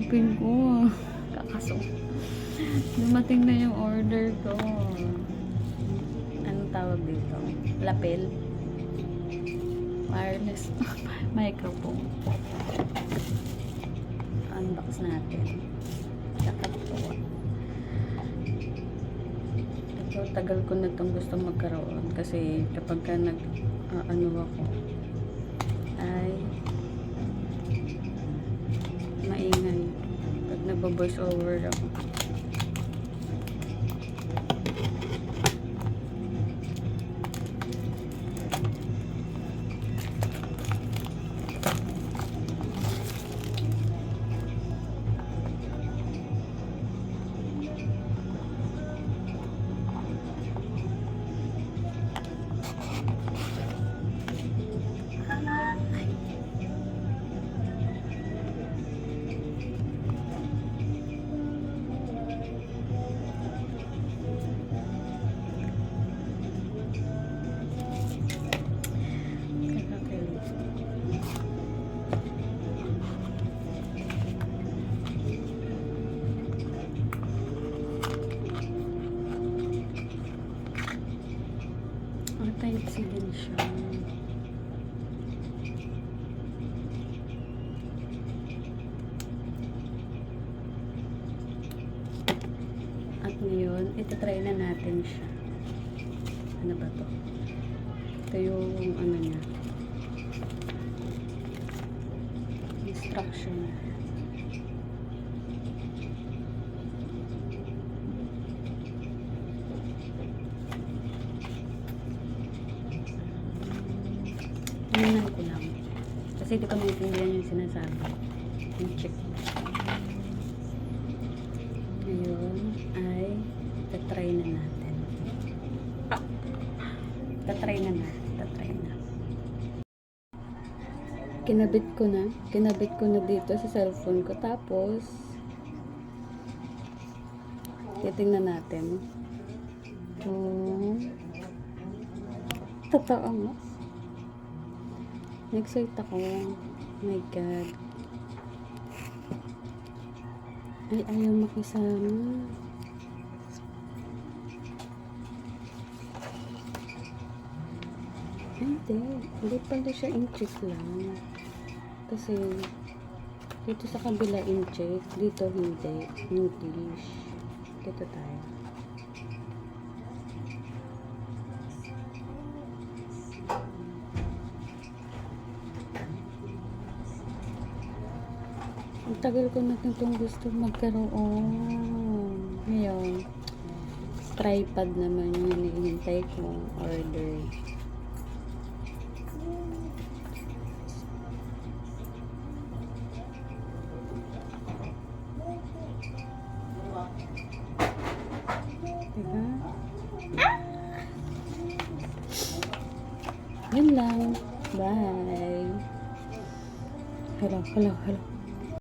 isipin ko. Kakaso. Dumating na yung order ko. Anong tawag dito? Lapel. Wireless microphone. Unbox natin. Nakatuwa. Ito, tagal ko na itong gusto magkaroon. Kasi kapag ka ano ako, ay maingay. Pag nagbo-voice over ako. Type C din siya. At ngayon, itatry na natin siya. Ano ba to? Ito yung ano niya. Instruction. Tingnan ko lang. Kasi hindi ko maintindihan yung sinasabi. Yung check. Ngayon ay tatry na natin. Tatry na. Kinabit ko na dito sa cellphone ko. Tapos titingnan natin kung totoo mo. Nag-site ako. My God. Ay, ayaw makisama. Hindi pala siya in-check lang. Kasi dito sa kabila in-check, dito hindi. English. Dito tayo. Ang tagal ko na itong gusto magkaroon. Ngayon, tripod naman yung hinihintay kong order. Diba? Yun lang. Bye. Hello.